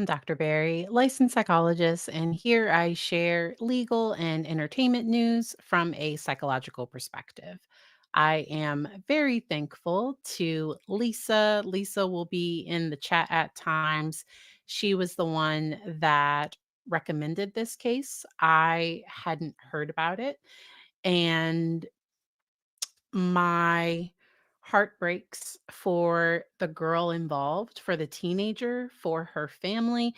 I'm Dr. Barry, licensed psychologist, and here I share legal and entertainment news from a psychological perspective. I am very thankful to Lisa. Lisa will be in the chat at times. She was the one that recommended this case. I hadn't heard about it. And my heart breaks for the girl involved, for the teenager, for her family.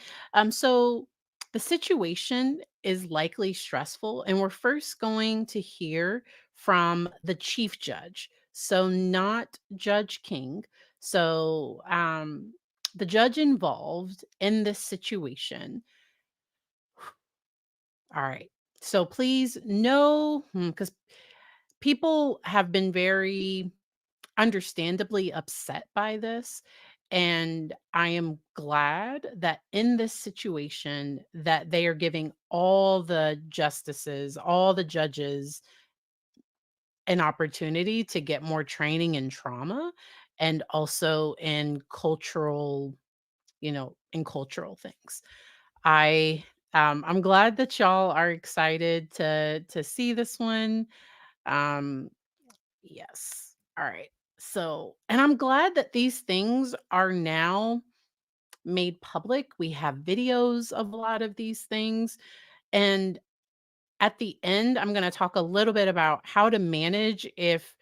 So the situation is likely stressful, and we're first going to hear from the chief judge. So not Judge King. So the judge involved in this situation. All right. So please know, because people have been very understandably upset by this, and I am glad that in this situation that they are giving all the justices, all the judges an opportunity to get more training in trauma and also in cultural, in cultural things. I I'm glad that y'all are excited to see this one. Um Yes. All right. So, and I'm glad that these things are now made public. We have videos of a lot of these things. And at the end, I'm going to talk a little bit about how to manage if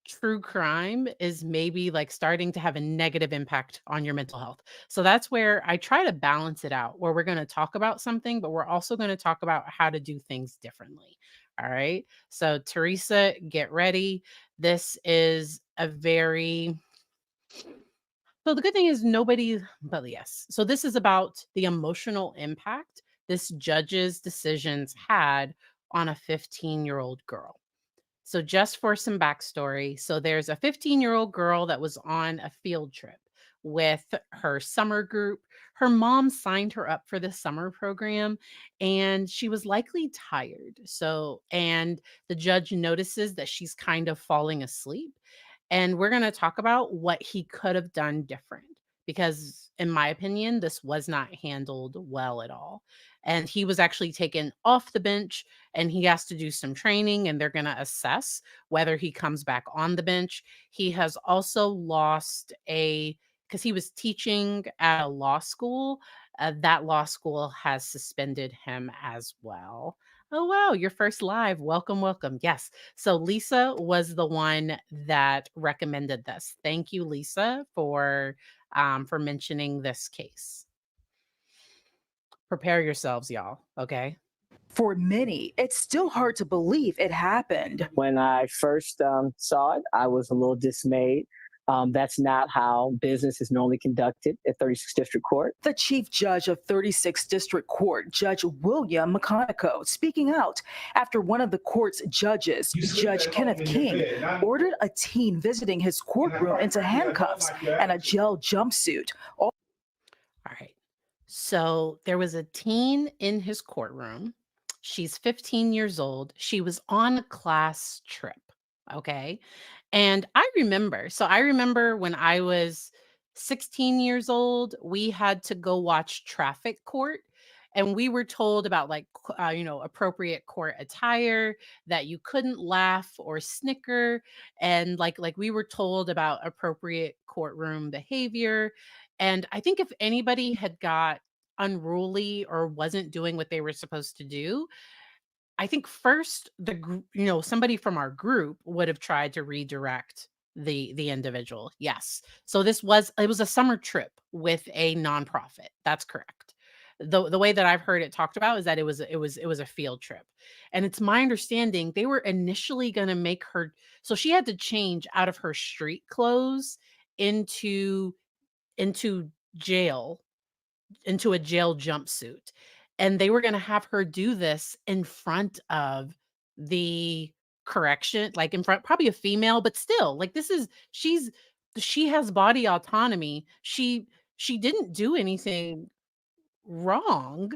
true crime is maybe like starting to have a negative impact on your mental health. So that's where I try to balance it out, where we're going to talk about something, but we're also going to talk about how to do things differently. All right. So, Teresa, get ready. This is a very so the good thing is nobody but yes. So this is about the emotional impact this judge's decisions had on a 15-year-old girl. So, just for some backstory, so there's a 15-year-old girl that was on a field trip with her summer group. Her mom signed her up for the summer program and she was likely tired. So, and the judge notices that she's kind of falling asleep. And we're going to talk about what he could have done different because, in my opinion, this was not handled well at all. And he was actually taken off the bench and he has to do some training and they're going to assess whether he comes back on the bench. He has also lost because he was teaching at a law school. That law school has suspended him as well. Oh, wow. Your first live. Welcome, welcome. Yes. So Lisa was the one that recommended this. Thank you, Lisa, for mentioning this case. Prepare yourselves, y'all. Okay. For many, it's still hard to believe it happened. When I first saw it, I was a little dismayed. That's not how business is normally conducted at 36th District Court. The chief judge of 36th District Court, Judge William McConaughey, speaking out after one of the court's judges, Judge Kenneth King, ordered a teen visiting his courtroom into handcuffs and a gel jumpsuit. All right. So there was a teen in his courtroom. She's 15 years old. She was on a class trip. Okay. And I remember when I was 16 years old, we had to go watch traffic court. And we were told about like, appropriate court attire, that you couldn't laugh or snicker. And like we were told about appropriate courtroom behavior. And I think if anybody had got unruly or wasn't doing what they were supposed to do, I think first somebody from our group would have tried to redirect the individual. Yes. So it was a summer trip with a nonprofit. That's correct. The way that I've heard it talked about is that it was a field trip. And it's my understanding they were initially going to make her so she had to change out of her street clothes into into jail into a jail jumpsuit. And they were gonna have her do this in front of the correction, like in front probably a female, but still, like she has body autonomy. She didn't do anything wrong.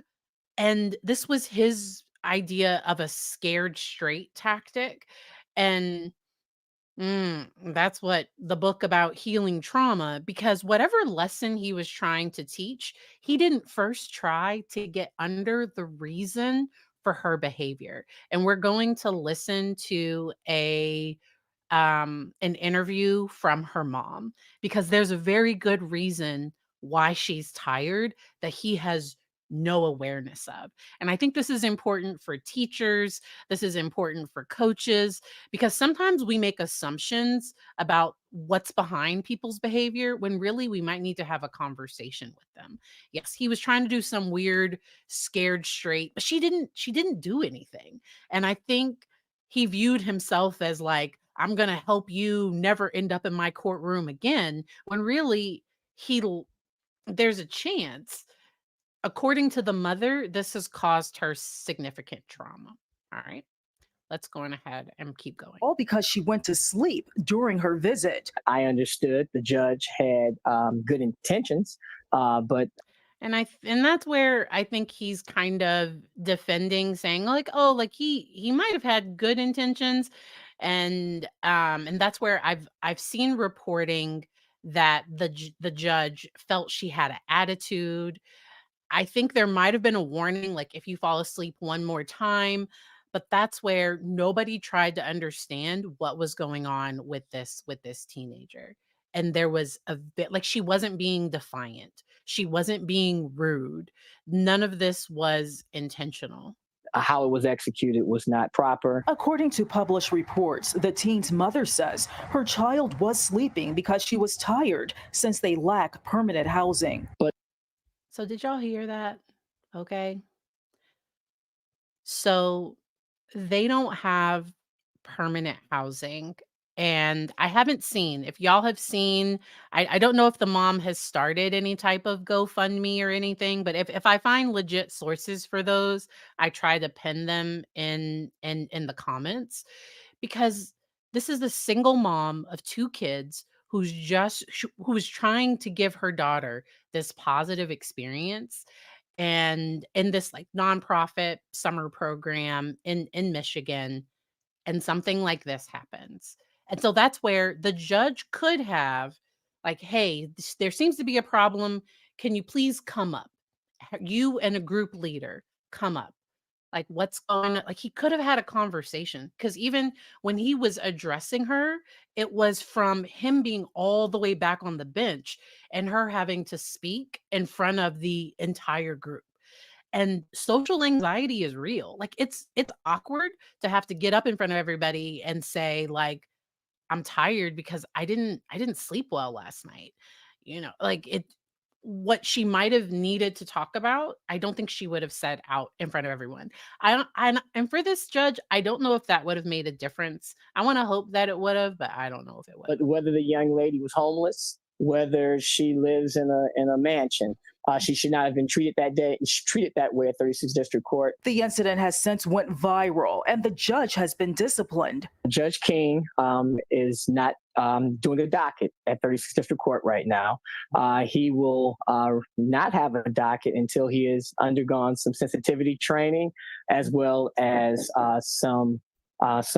And this was his idea of a scared straight tactic. And That's what the book about healing trauma, because whatever lesson he was trying to teach, he didn't first try to get under the reason for her behavior. And we're going to listen to an interview from her mom, because there's a very good reason why she's tired that he has no awareness of. And I think this is important for teachers, this is important for coaches, because sometimes we make assumptions about what's behind people's behavior when really we might need to have a conversation with them. Yes, he was trying to do some weird scared straight, but she didn't do anything. And I think he viewed himself as like, I'm going to help you never end up in my courtroom again, when really he there's a chance, according to the mother, this has caused her significant trauma. All right, let's go on ahead and keep going. All because she went to sleep during her visit. I understood the judge had good intentions, but And that's where I think he's kind of defending, saying like, "Oh, like he might have had good intentions." And that's where I've seen reporting that the judge felt she had an attitude. I think there might have been a warning, like, if you fall asleep one more time, but that's where nobody tried to understand what was going on with this teenager. And there was a bit like, she wasn't being defiant. She wasn't being rude. None of this was intentional. how it was executed was not proper. According to published reports, the teen's mother says her child was sleeping because she was tired since they lack permanent housing. So did y'all hear that? Okay. So they don't have permanent housing, and I haven't seen, if y'all have seen, I don't know if the mom has started any type of GoFundMe or anything, but if I find legit sources for those, I try to pin them in the comments, because this is the single mom of 2 kids who is trying to give her daughter this positive experience, and in this, like, nonprofit summer program in Michigan, and something like this happens. And so that's where the judge could have, like, "Hey, there seems to be a problem. Can you please come up? You and a group leader, come up. Like, what's going on?" Like, he could have had a conversation, because even when he was addressing her, it was from him being all the way back on the bench and her having to speak in front of the entire group. And social anxiety is real. Like, it's awkward to have to get up in front of everybody and say, like, "I'm tired because I didn't sleep well last night." Like, what she might have needed to talk about, I don't think she would have said out in front of everyone. I don't and for this judge, I don't know if that would have made a difference. I wanna hope that it would have, but I don't know if it would. But whether the young lady was homeless, whether she lives in a mansion, she should not have been treated that way at 36th District Court. The incident has since went viral and the judge has been disciplined. Judge King is not doing a docket at 36th District Court right now. He will not have a docket until he has undergone some sensitivity training, as well as some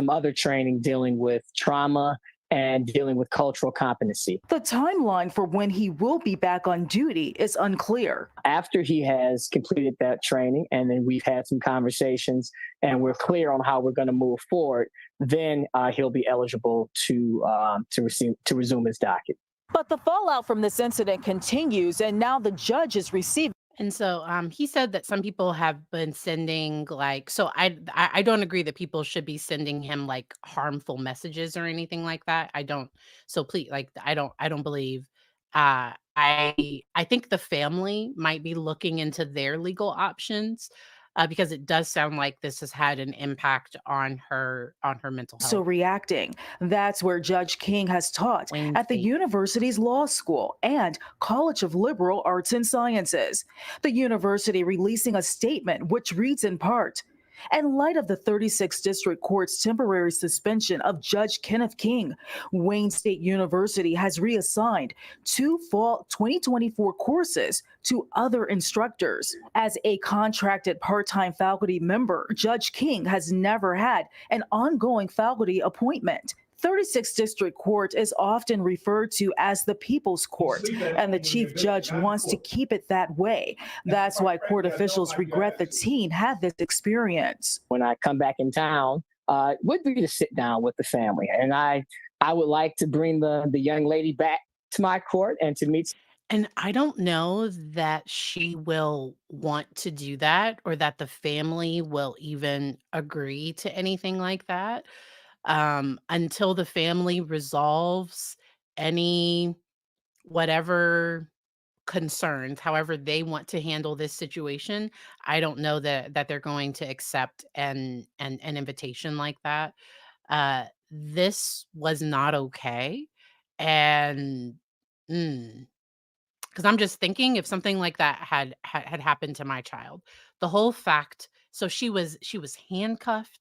other training dealing with trauma and dealing with cultural competency. The timeline for when he will be back on duty is unclear. After he has completed that training, and then we've had some conversations and we're clear on how we're going to move forward, then he'll be eligible to resume his docket. But the fallout from this incident continues, and now the judge is receiving. And so, he said that some people have been sending, like, so I don't agree that people should be sending him, like, harmful messages or anything like that. I don't. So please, like, I don't believe. I think the family might be looking into their legal options, because it does sound like this has had an impact on her mental So health. reacting. That's where Judge King has taught Wayne at the State. university's law school and College of Liberal Arts and Sciences. The university releasing a statement which reads in part, in light of the 36th District Court's temporary suspension of Judge Kenneth King, Wayne State University has reassigned 2 fall 2024 courses to other instructors. As a contracted part-time faculty member, Judge King has never had an ongoing faculty appointment. 36th District Court is often referred to as the People's Court, and the chief judge wants to keep it that way. That's why court officials regret the teen had this experience. When I come back in town, would be to sit down with the family, and I would like to bring the young lady back to my court and to meet. And I don't know that she will want to do that or that the family will even agree to anything like that, until the family resolves any whatever concerns, however they want to handle this situation. I don't know that they're going to accept an invitation like that. This was not okay, and mm, 'cause I'm just thinking if something like that had happened to my child, the whole fact so she was handcuffed,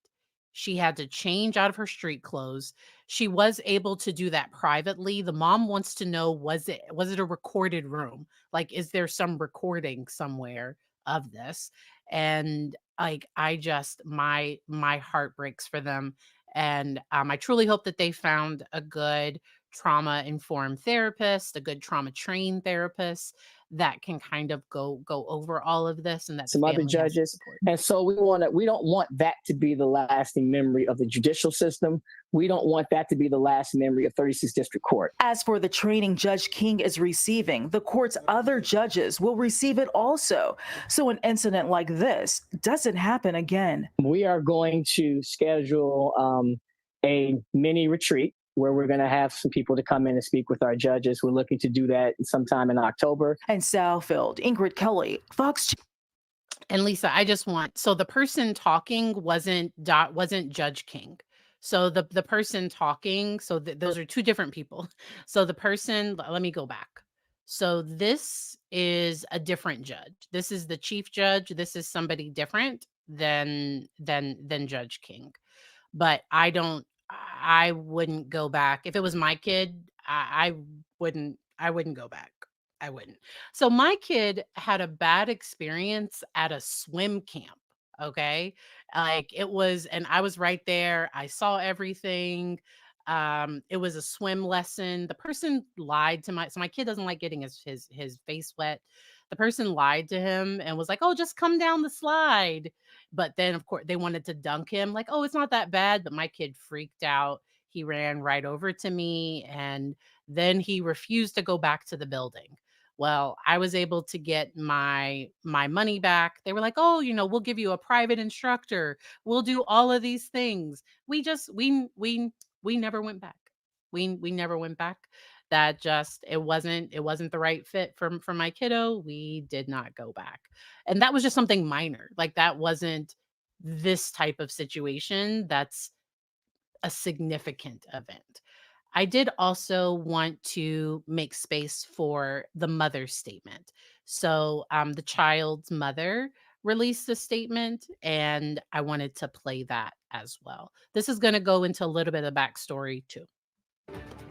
she had to change out of her street clothes. She was able to do that privately. The mom wants to know, was it a recorded room? Like, is there some recording somewhere of this? And, like, I just my heart breaks for them, and, I truly hope that they found a good trauma-informed therapist, a good trauma-trained therapist that can kind of go over all of this and that the Some other family has the judges. support. And so we don't want that to be the lasting memory of the judicial system. We don't want that to be the last memory of 36th District Court. As for the training Judge King is receiving, the court's other judges will receive it also, so an incident like this doesn't happen again. We are going to schedule a mini retreat where we're going to have some people to come in and speak with our judges. We're looking to do that sometime in October. And Southfield, Ingrid Kelly, Fox. And Lisa, I just want so the person talking wasn't Judge King. So the person talking, so those are two different people. So the person, let me go back. So this is a different judge. This is the chief judge. This is somebody different than Judge King. But I wouldn't go back. If it was my kid, I wouldn't go back. I wouldn't. So my kid had a bad experience at a swim camp, okay? Like it was and I was right there. I saw everything. It was a swim lesson. The person lied to my kid doesn't like getting his face wet. The person lied to him and was like, "Oh, just come down the slide." But then of course they wanted to dunk him like, "Oh, it's not that bad." But my kid freaked out. He ran right over to me and then he refused to go back to the building. Well, I was able to get my money back. They were like, "Oh, we'll give you a private instructor. We'll do all of these things." We just we never went back. We never went back. That just it wasn't the right fit for my kiddo. We did not go back. And that was just something minor. Like that wasn't this type of situation. That's a significant event. I did also want to make space for the mother's statement. So, the child's mother released a statement, and I wanted to play that as well. This is going to go into a little bit of backstory too.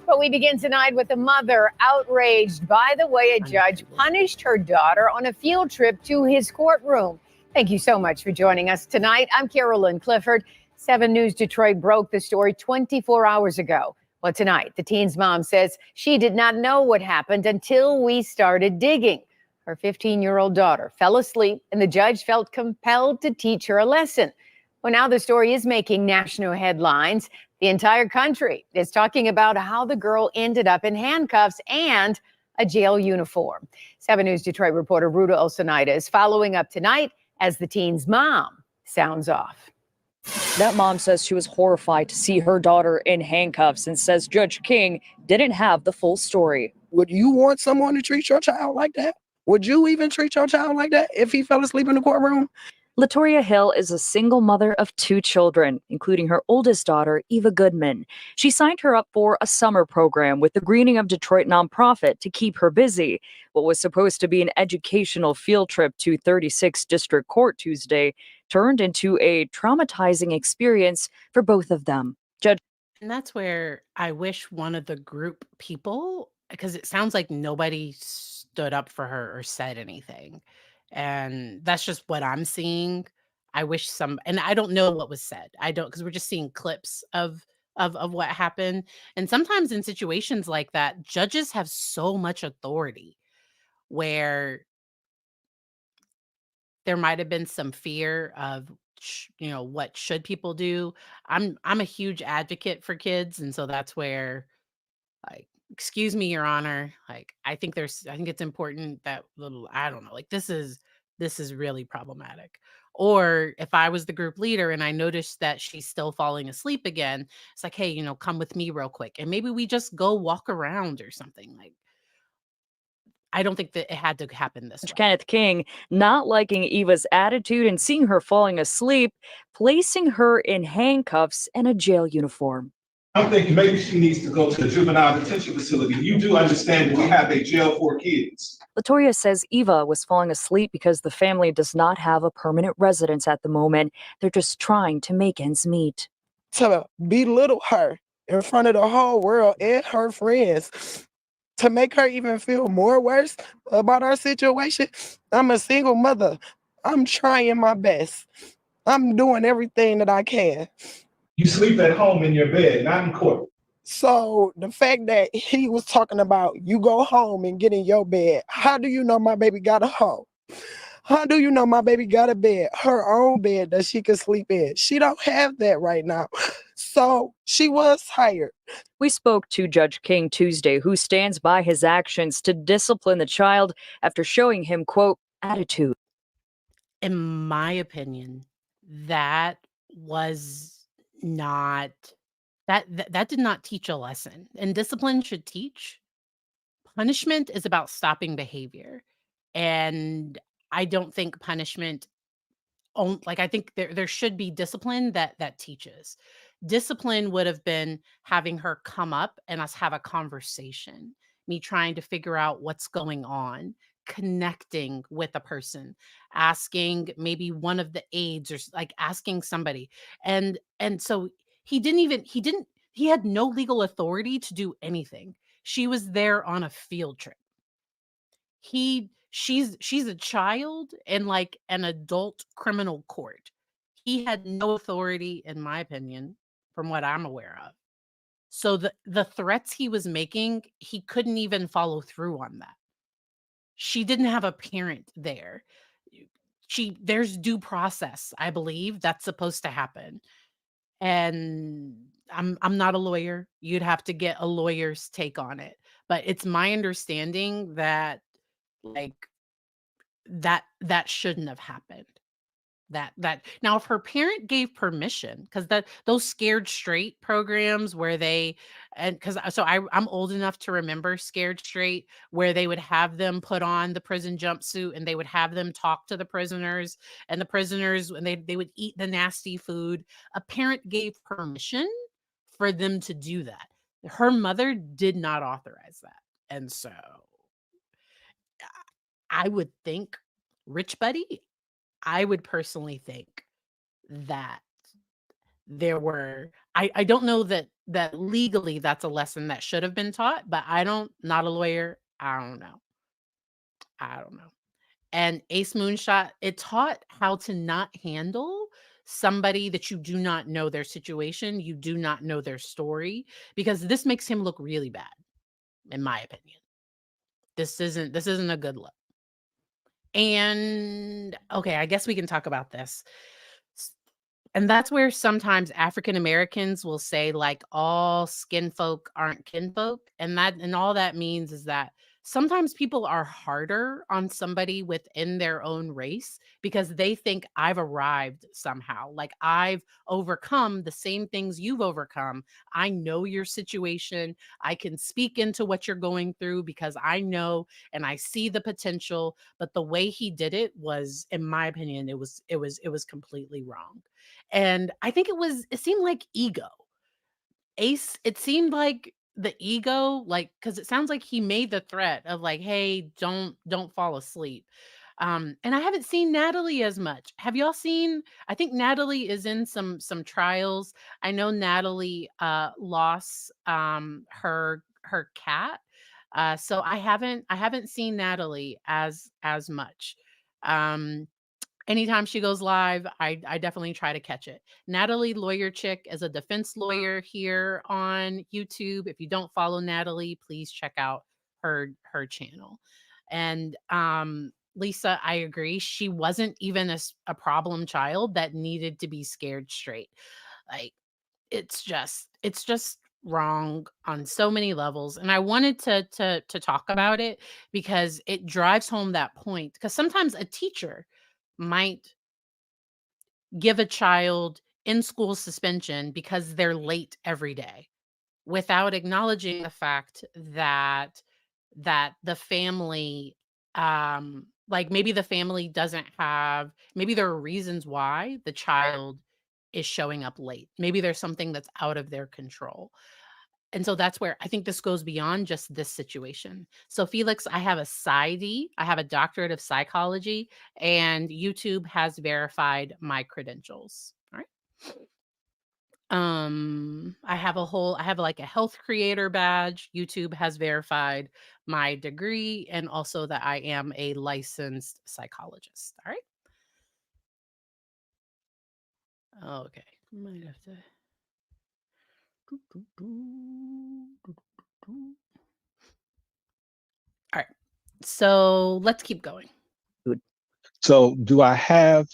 But we begin tonight with a mother outraged by the way a judge punished her daughter on a field trip to his courtroom. Thank you so much for joining us tonight. I'm Carolyn Clifford. 7 News Detroit broke the story 24 hours ago. Well, tonight, the teen's mom says she did not know what happened until we started digging. Her 15-year-old daughter fell asleep, and the judge felt compelled to teach her a lesson. Well, now the story is making national headlines. The entire country is talking about how the girl ended up in handcuffs and a jail uniform. 7 News Detroit reporter Ruta Olsonida is following up tonight as the teen's mom sounds off. That mom says she was horrified to see her daughter in handcuffs and says Judge King didn't have the full story. Would you want someone to treat your child like that? Would you even treat your child like that if he fell asleep in the courtroom? Latoria Hill is a single mother of 2 children, including her oldest daughter, Eva Goodman. She signed her up for a summer program with the Greening of Detroit nonprofit to keep her busy. What was supposed to be an educational field trip to 36th District Court Tuesday turned into a traumatizing experience for both of them. And that's where I wish one of the group people, because it sounds like nobody stood up for her or said anything. And that's just what I'm seeing. I wish and I don't know what was said. I don't, because we're just seeing clips of what happened. And sometimes in situations like that, judges have so much authority where there might have been some fear of what should people do. I'm a huge advocate for kids, and so that's where, like, excuse me, your honor, like, I think it's important that little, I don't know, like, this is really problematic. Or if I was the group leader and I noticed that she's still falling asleep again, it's like, hey, come with me real quick and maybe we just go walk around or something. Like, I don't think that it had to happen this Judge way. Kenneth King not liking Eva's attitude and seeing her falling asleep, placing her in handcuffs and a jail uniform. I'm thinking maybe she needs to go to the juvenile detention facility. You do understand that we have a jail for kids. Latoya says Eva was falling asleep because the family does not have a permanent residence at the moment. They're just trying to make ends meet. To belittle her in front of the whole world and her friends, to make her even feel more worse about our situation. I'm a single mother. I'm trying my best. I'm doing everything that I can. You sleep at home in your bed, not in court. So the fact that he was talking about you go home and get in your bed, how do you know my baby got a home? How do you know my baby got a bed, her own bed that she could sleep in? She don't have that right now. So she was hired. We spoke to Judge King Tuesday, who stands by his actions to discipline the child after showing him, quote, attitude. In my opinion, that was not that did not teach a lesson. And discipline should teach. Punishment is about stopping behavior. And I don't think punishment like, I think there should be discipline that teaches. Discipline would have been having her come up and us have a conversation, me trying to figure out what's going on, connecting with a person, asking maybe one of the aides or like asking somebody. And so he had no legal authority to do anything. She was there on a field trip. She's a child in, like, an adult criminal court. He had no authority, in my opinion, from what I'm aware of. So the threats he was making, he couldn't even follow through on that. She didn't have a parent there. There's due process, I believe, that's supposed to happen. And I'm not a lawyer. You'd have to get a lawyer's take on it. But it's my understanding that, like, that shouldn't have happened. That now if her parent gave permission, because that those Scared Straight programs where they and because so I'm old enough to remember Scared Straight, where they would have them put on the prison jumpsuit and they would have them talk to the prisoners, and the prisoners, when they would eat the nasty food. A parent gave permission for them to do that. Her mother did not authorize that. And so I would think, Rich Buddy, I would personally think that I don't know that legally that's a lesson that should have been taught, but not a lawyer, I don't know. I don't know. And Ace Moonshot, it taught how to not handle somebody that you do not know their situation, you do not know their story, because this makes him look really bad, in my opinion. This isn't a good look. And okay, I guess we can talk about this. S- And that's where sometimes African Americans will say, like, all skin folk aren't kinfolk. And all that means is that sometimes people are harder on somebody within their own race because they think I've arrived somehow. Like, I've overcome the same things you've overcome. I know your situation. I can speak into what you're going through because I know and I see the potential. But the way he did it was, in my opinion, it was completely wrong. And I think it seemed like ego. Ace, it seemed like the ego, like, because it sounds like he made the threat of, like, "Hey, don't fall asleep." And I haven't seen Natalie as much. Have y'all seen? I think Natalie is in some trials. I know Natalie lost her cat. So I haven't seen Natalie as much. Um anytime she goes live, I definitely try to catch it. Natalie Lawyer Chick is a defense lawyer here on YouTube. If you don't follow Natalie, please check out her channel. And Lisa, I agree. She wasn't even a problem child that needed to be scared straight. Like it's just wrong on so many levels, and I wanted to talk about it because it drives home that point, because sometimes a teacher might give a child in school suspension because they're late every day without acknowledging the fact that the family, like, maybe the family doesn't have, maybe there are reasons why the child is showing up late. Maybe there's something that's out of their control. And so that's where I think this goes beyond just this situation. So Felix, I have a PsyD, I have a doctorate of psychology, and YouTube has verified my credentials. All right. I have like a health creator badge. YouTube has verified my degree and also that I am a licensed psychologist. All right. Okay. Might have to. All right. So let's keep going. So do I have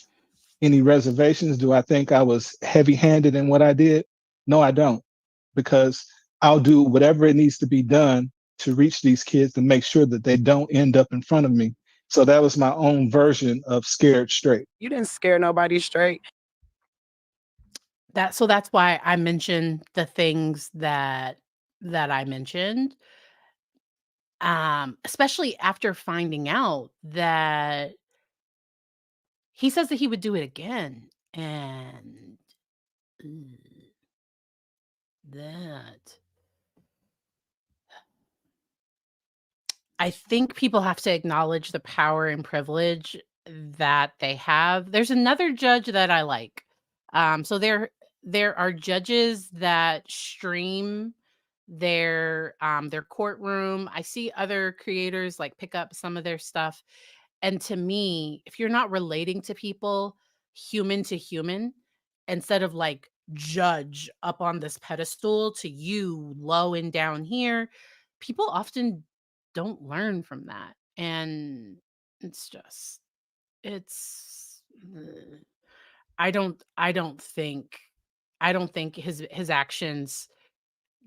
any reservations? Do I think I was heavy-handed in what I did? No, I don't, because I'll do whatever it needs to be done to reach these kids and make sure that they don't end up in front of me. So that was my own version of scared straight. You didn't scare nobody straight. That's why I mentioned the things that I mentioned. Especially after finding out that he says that he would do it again. And mm, that I think people have to acknowledge the power and privilege that they have. There's another judge that I like. So there are judges that stream their courtroom. I see other creators like pick up some of their stuff. And to me, if you're not relating to people human to human, instead of like judge up on this pedestal to you low and down here, people often don't learn from that. And it's just, it's, ugh. I don't think his actions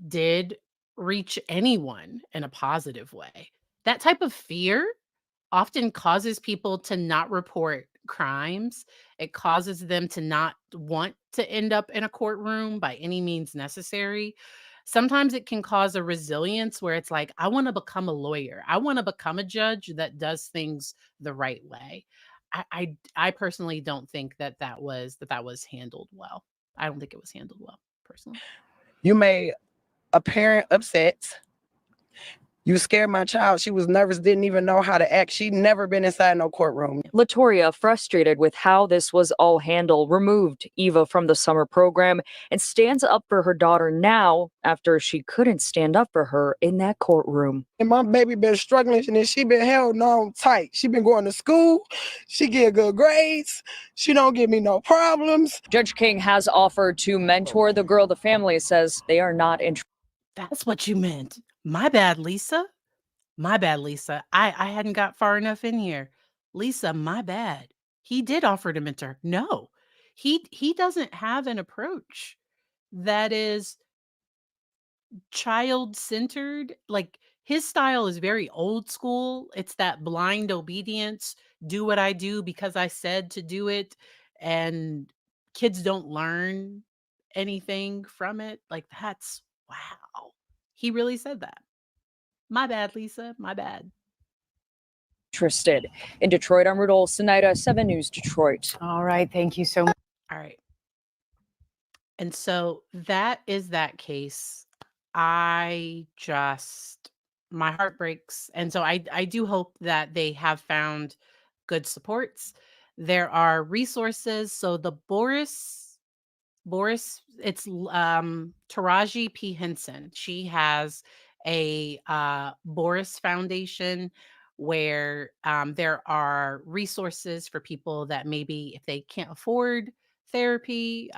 did reach anyone in a positive way. That type of fear often causes people to not report crimes. It causes them to not want to end up in a courtroom by any means necessary. Sometimes it can cause a resilience where it's like, I want to become a lawyer. I want to become a judge that does things the right way. I personally don't think that was handled well. I don't think it was handled well, personally. You made a parent upset. You scared my child. She was nervous, didn't even know how to act. She'd never been inside no courtroom. Latoria, frustrated with how this was all handled, removed Eva from the summer program and stands up for her daughter now after she couldn't stand up for her in that courtroom. And my baby been struggling, and she been held on tight. She been going to school. She get good grades. She don't give me no problems. Judge King has offered to mentor the girl. The family says they are not interested. That's what you meant. My bad, Lisa. My bad, Lisa. I hadn't got far enough in here. Lisa, my bad. He did offer to mentor. No. He doesn't have an approach that is child-centered. Like, his style is very old school. It's that blind obedience, do what I do because I said to do it, and kids don't learn anything from it. Like, that's wow. He really said that. My bad, Lisa. My bad. In Detroit, I'm Rudolph Sinaida, 7 News Detroit. All right. Thank you so much. All right. And so that is that case. I just, my heart breaks. And so I do hope that they have found good supports. There are resources. So the Boris, it's Taraji P. Henson. She has a Boris Foundation where there are resources for people that maybe if they can't afford therapy.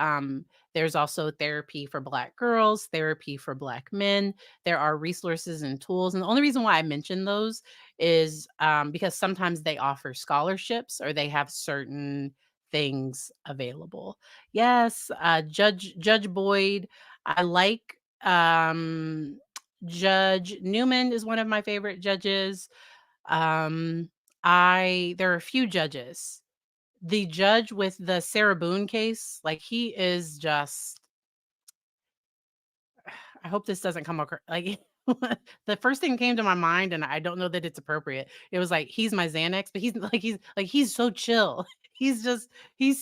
There's also therapy for Black girls, therapy for Black men. There are resources and tools. And the only reason why I mention those is because sometimes they offer scholarships or they have certain things available. Yes, Judge Boyd. I like Judge Newman is one of my favorite judges. I There are a few judges. The judge with the Sarah Boone case, like he is just I hope this doesn't come across like the first thing came to my mind, and I don't know that it's appropriate. It was like he's my Xanax, but he's so chill. He's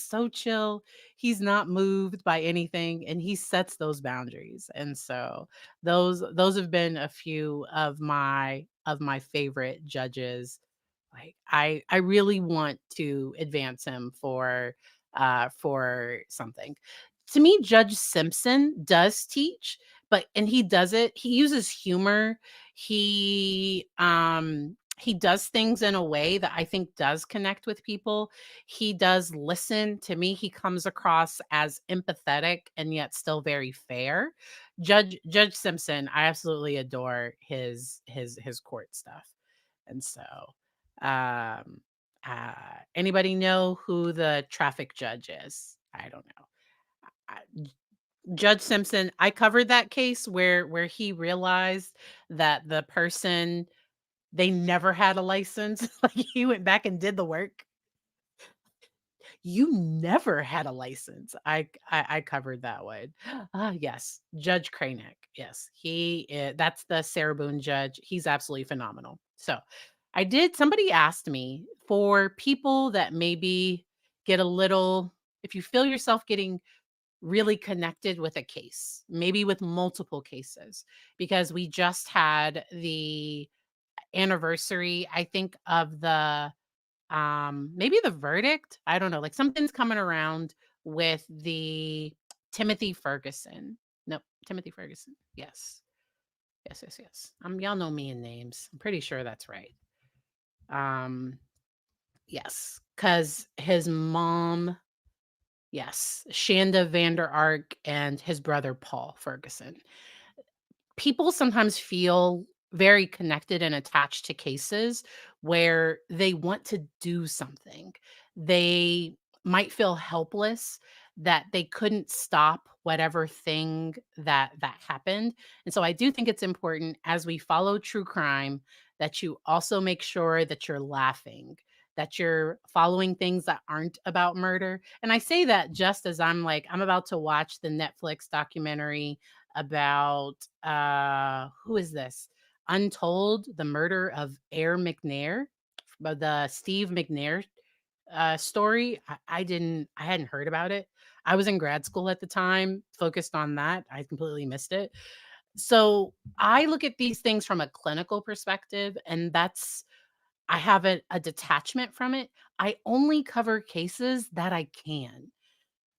so chill. He's not moved by anything, and he sets those boundaries. And so those have been a few of my favorite judges. Like I really want to advance him for something. To me, Judge Simpson does teach, but and he does it, he uses humor. He does things in a way that I think does connect with people. He does listen. To me, he comes across as empathetic and yet still very fair. Judge Simpson, I absolutely adore his court stuff. And so, um, anybody know who the traffic judge is? I don't know. I, Judge Simpson, I covered that case where he realized that the person they never had a license. Like he went back and did the work. You never had a license. I covered that one. Ah, yes, Judge Kranek. Yes, that's the Sarah Boone judge. He's absolutely phenomenal. So, I did. Somebody asked me for people that maybe get a little. If you feel yourself getting really connected with a case, maybe with multiple cases, because we just had the anniversary, I think, of the maybe the verdict. I don't know. Like something's coming around with the Timothy Ferguson. Nope, Timothy Ferguson. Yes. Yes, yes, yes. Y'all know me in names. I'm pretty sure that's right. Um, yes, because his mom, yes, Shanda Vander Ark and his brother Paul Ferguson. People sometimes feel very connected and attached to cases where they want to do something. They might feel helpless that they couldn't stop whatever thing that happened. And so I do think it's important as we follow true crime that you also make sure that you're laughing, that you're following things that aren't about murder. And I say that just as I'm about to watch the Netflix documentary about who is this? Untold, the murder of Air McNair, but the Steve McNair story. I hadn't heard about it. I was in grad school at the time, focused on that. I completely missed it. So I look at these things from a clinical perspective, and I have a detachment from it. I only cover cases that I can.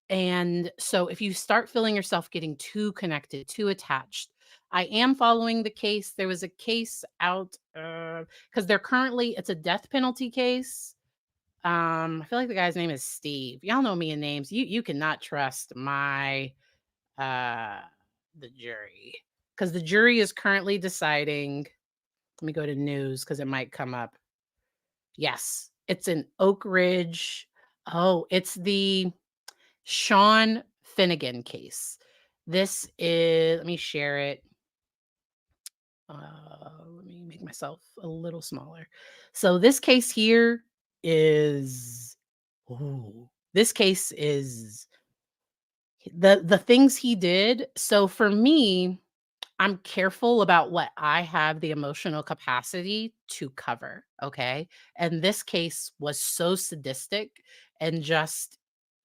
And so if you start feeling yourself getting too connected, too attached, I am following the case. There was a case out because it's a death penalty case. I feel like the guy's name is Steve. Y'all know me in names. You cannot trust uh the jury because the jury is currently deciding. Let me go to news because it might come up. Yes, it's in Oak Ridge. Oh, it's the Sean Finnegan case. Let me share it. Let me make myself a little smaller. So this case here is, this case is the things he did. So for me, I'm careful about what I have the emotional capacity to cover, okay? And this case was so sadistic and just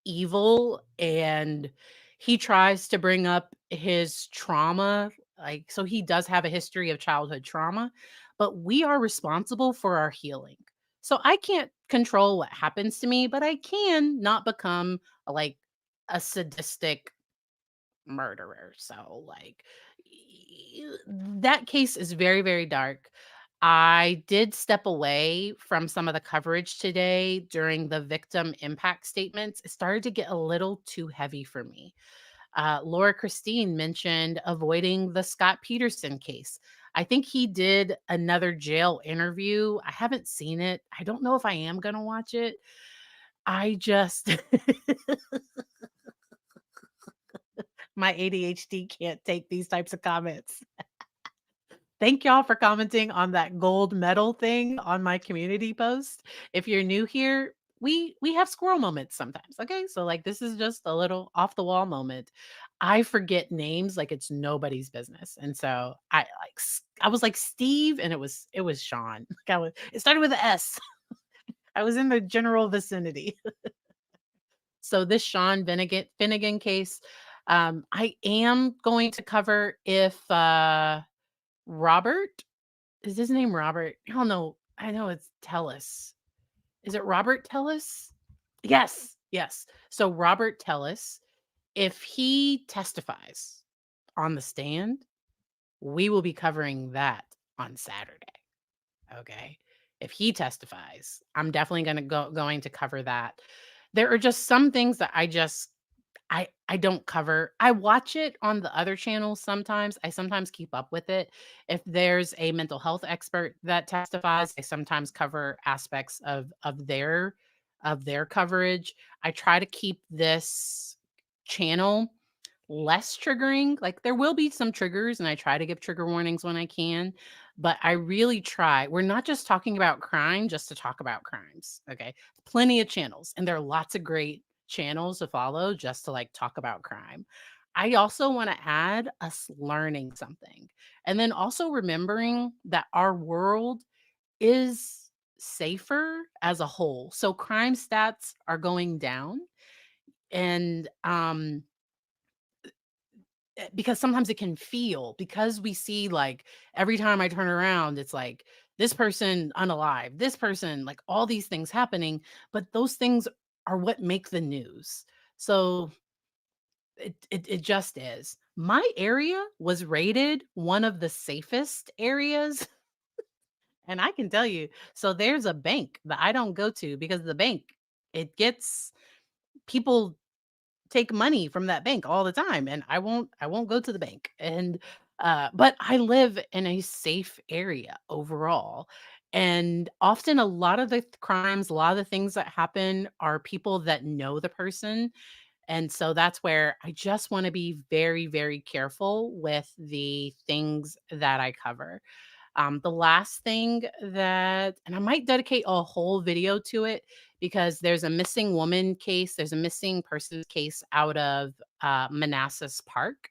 evil, and he tries to bring up his trauma, like, so he does have a history of childhood trauma, but we are responsible for our healing. So I can't control what happens to me, but I can not become like a sadistic murderer. So, like, that case is very, very dark. I did step away from some of the coverage today during the victim impact statements. It started to get a little too heavy for me. Laura Christine mentioned avoiding the Scott Peterson case. I think he did another jail interview. I haven't seen it. I don't know if I am going to watch it. I just, my ADHD can't take these types of comments. Thank y'all for commenting on that gold medal thing on my community post. If you're new here, we have squirrel moments sometimes. Okay? So like this is just a little off the wall moment. I forget names like it's nobody's business. And so I was like Steve and it was Sean. It started with an S. I was in the general vicinity. So this Sean Finnegan case, I am going to cover if Robert is his name Robert? I don't know. I know it's Tellis. Is it Robert Tellis? Yes. Yes. So Robert Tellis, if he testifies on the stand, we will be covering that on Saturday. Okay. If he testifies, I'm definitely going to cover that. There are just some things that I don't cover. I watch it on the other channels sometimes. I sometimes keep up with it. If there's a mental health expert that testifies, I sometimes cover aspects of their coverage. I try to keep this channel less triggering. Like there will be some triggers and I try to give trigger warnings when I can, but I really try. We're not just talking about crime just to talk about crimes, okay? Plenty of channels and there are lots of great channels to follow just to like talk about crime. I also want to add us learning something and then also remembering that our world is safer as a whole. So crime stats are going down and because sometimes it can feel because we see like every time I turn around, it's like this person unalive, this person, like all these things happening, but those things are what make the news. So it just is. My area was rated one of the safest areas. And I can tell you, so there's a bank that I don't go to because the bank, it gets people take money from that bank all the time and I won't go to the bank. And but I live in a safe area overall. And often a lot of the crimes, a lot of the things that happen are people that know the person. And so that's where I just want to be very, very careful with the things that I cover. The last thing that, and I might dedicate a whole video to it because there's a missing woman case, there's a missing persons case out of Manassas Park,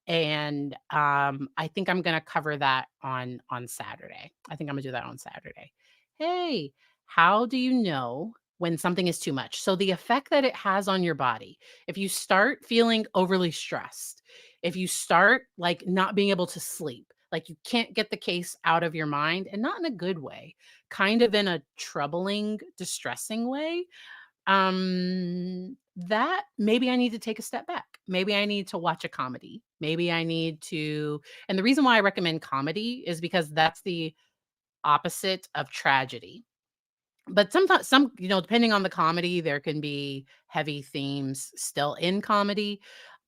and I think I'm gonna cover that on Saturday. I think I'm gonna do that on Saturday. Hey, how do you know when something is too much? So the effect that it has on your body. If you start feeling overly stressed, if you start like not being able to sleep, like you can't get the case out of your mind and not in a good way, kind of in a troubling, distressing way, that maybe I need to take a step back. Maybe I need to watch a comedy. Maybe I need to, and the reason why I recommend comedy is because that's the opposite of tragedy. But sometimes depending on the comedy, there can be heavy themes still in comedy.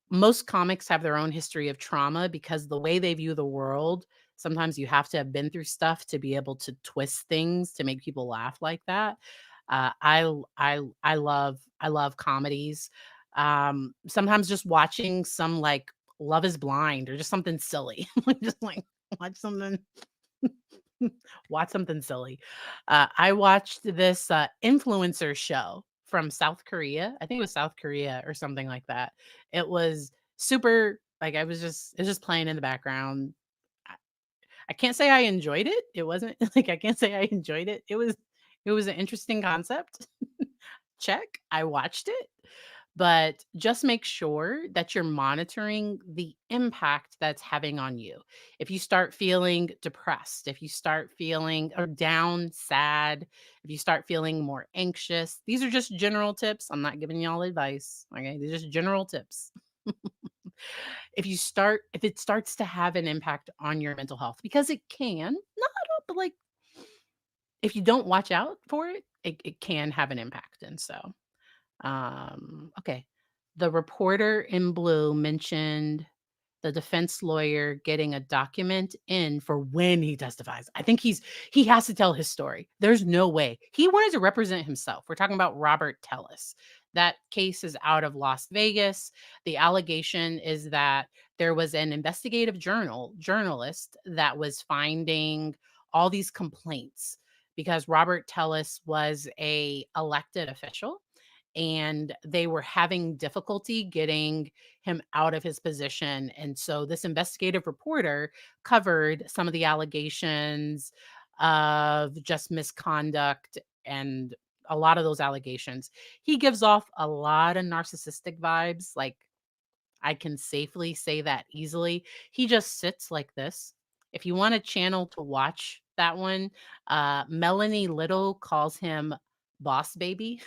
Most comics have their own history of trauma because the way they view the world, sometimes you have to have been through stuff to be able to twist things to make people laugh like that. I love comedies. Sometimes just watching some like Love is Blind or just something silly, just like watch something watch something silly. I watched this influencer show from South Korea. I think it was South Korea or something like that. It was super like it's just playing in the background. I, I can't say I enjoyed it. It wasn't like I can't say I enjoyed it. It was an interesting concept. Check. I watched it, but just make sure that you're monitoring the impact that's having on you. If you start feeling depressed, if you start feeling or down, sad, if you start feeling more anxious, these are just general tips. I'm not giving y'all advice. Okay. They're just general tips. If it starts to have an impact on your mental health, because it can, not all, but like if you don't watch out for it, it can have an impact. And so, okay. The reporter in blue mentioned the defense lawyer getting a document in for when he testifies. I think he has to tell his story. There's no way. He wanted to represent himself. We're talking about Robert Tellis. That case is out of Las Vegas. The allegation is that there was an investigative journalist that was finding all these complaints because Robert Tellis was a elected official and they were having difficulty getting him out of his position. And so this investigative reporter covered some of the allegations of just misconduct and a lot of those allegations. He gives off a lot of narcissistic vibes. Like, I can safely say that easily. He just sits like this. If you want a channel to watch that one, Melanie Little calls him Boss Baby.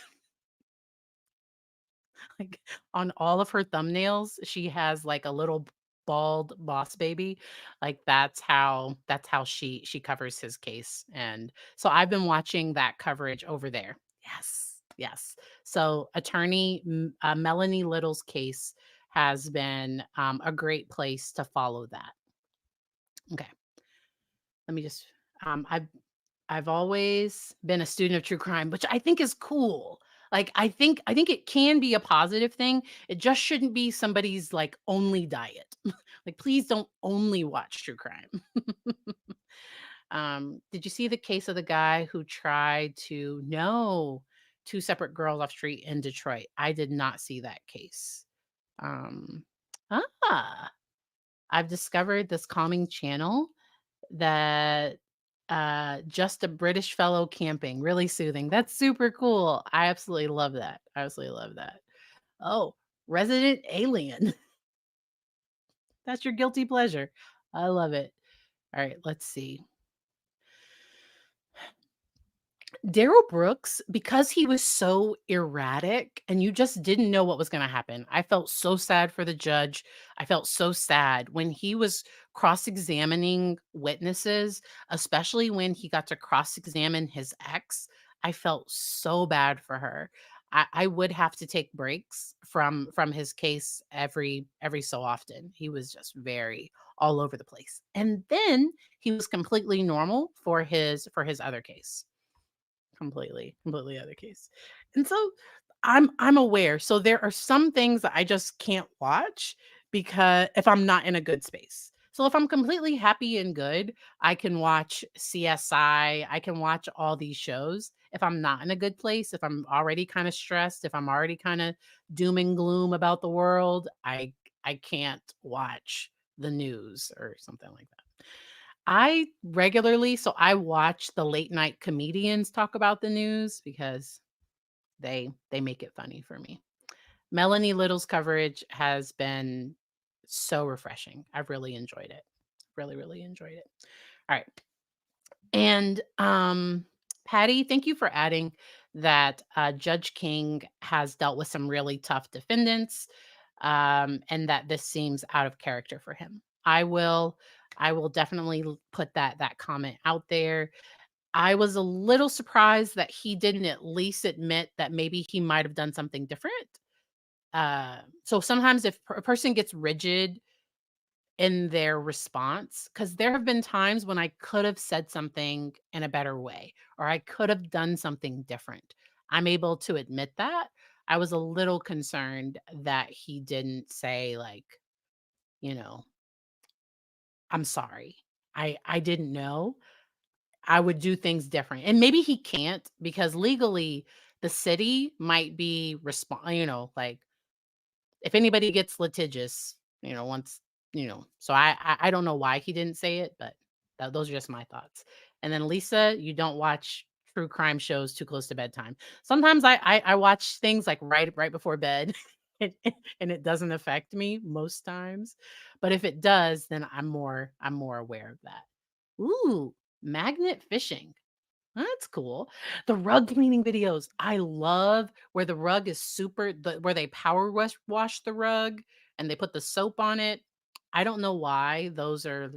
Like, on all of her thumbnails, she has, like, a little bald boss baby. Like, that's how she covers his case, and so I've been watching that coverage over there. Yes, yes. So, Melanie Little's case has been, a great place to follow that. Okay, let me just, I've always been a student of true crime, which I think is cool. Like, I think it can be a positive thing. It just shouldn't be somebody's, like, only diet. Like, please don't only watch true crime. Did you see the case of the guy who tried to know 2 separate girls off street in Detroit? I did not see that case. Um, ah, I've discovered this calming channel that just a British fellow camping, really soothing. That's super cool. I absolutely love that. I absolutely love that. Oh, Resident Alien. That's your guilty pleasure. I love it. All right, let's see. Daryl Brooks, because he was so erratic and you just didn't know what was going to happen. I felt so sad for the judge. I felt so sad when he was cross examining witnesses, especially when he got to cross examine his ex. I felt so bad for her. I would have to take breaks from his case every so often. He was just very all over the place. And then he was completely normal for his other case. Completely other case. And so I'm aware. So there are some things that I just can't watch because if I'm not in a good space. So if I'm completely happy and good, I can watch CSI, I can watch all these shows. If I'm not in a good place, if I'm already kind of stressed, if I'm already kind of doom and gloom about the world, I can't watch the news or something like that. I watch the late night comedians talk about the news because they make it funny for me. Melanie Little's coverage has been so refreshing. I've really enjoyed it. Really enjoyed it. All right. And Patty, thank you for adding that Judge King has dealt with some really tough defendants, and that this seems out of character for him. I will definitely put that comment out there. I was a little surprised that he didn't at least admit that maybe he might have done something different. So sometimes if a person gets rigid in their response, because there have been times when I could have said something in a better way, or I could have done something different. I'm able to admit that. I was a little concerned that he didn't say, like, you know, I'm sorry. I didn't know. I would do things different. And maybe he can't because legally the city might be like if anybody gets litigious, once, so I don't know why he didn't say it, but those are just my thoughts. And then Lisa, you don't watch true crime shows too close to bedtime. Sometimes I watch things like right before bed and, and it doesn't affect me most times. But if it does, then I'm more aware of that. Ooh, magnet fishing. That's cool. The rug cleaning videos. I love where the rug is where they power wash the rug and they put the soap on it. I don't know why those are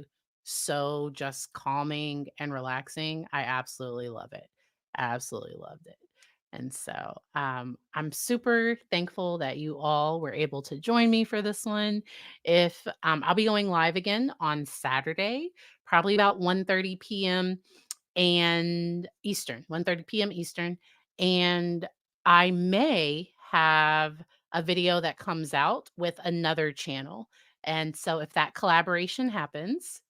so just calming and relaxing. I absolutely love it. Absolutely loved it. And so I'm super thankful that you all were able to join me for this one. If I'll be going live again on Saturday, probably about 1:30 p.m. and Eastern, 1:30 p.m. Eastern. And I may have a video that comes out with another channel. And so if that collaboration happens,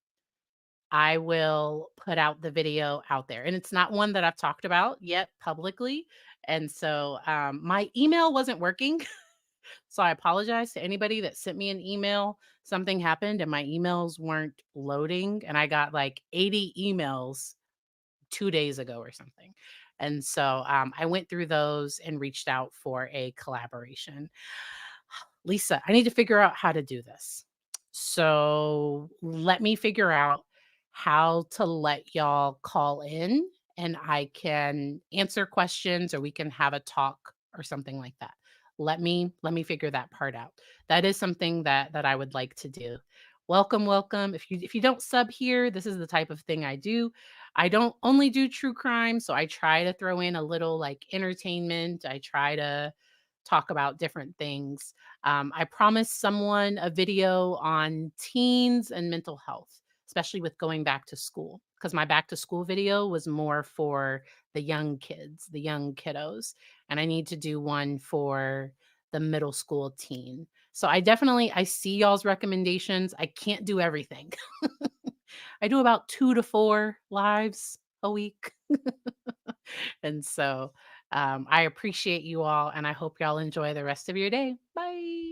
I will put out the video out there. And it's not one that I've talked about yet publicly. And so my email wasn't working. So I apologize to anybody that sent me an email. Something happened and my emails weren't loading. And I got like 80 emails 2 days ago or something. And so I went through those and reached out for a collaboration. Lisa, I need to figure out how to do this. So let me figure out how to let y'all call in and I can answer questions or we can have a talk or something like that. Let me figure that part out. That is something that I would like to do. Welcome, welcome. If you don't sub here, this is the type of thing I do. I don't only do true crime, so I try to throw in a little like entertainment. I try to talk about different things. I promised someone a video on teens and mental health, especially with going back to school, because my back to school video was more for the young kids, the young kiddos, and I need to do one for the middle school teen. So I see y'all's recommendations. I can't do everything. I do about 2 to 4 lives a week. And so, I appreciate you all, and I hope y'all enjoy the rest of your day. Bye.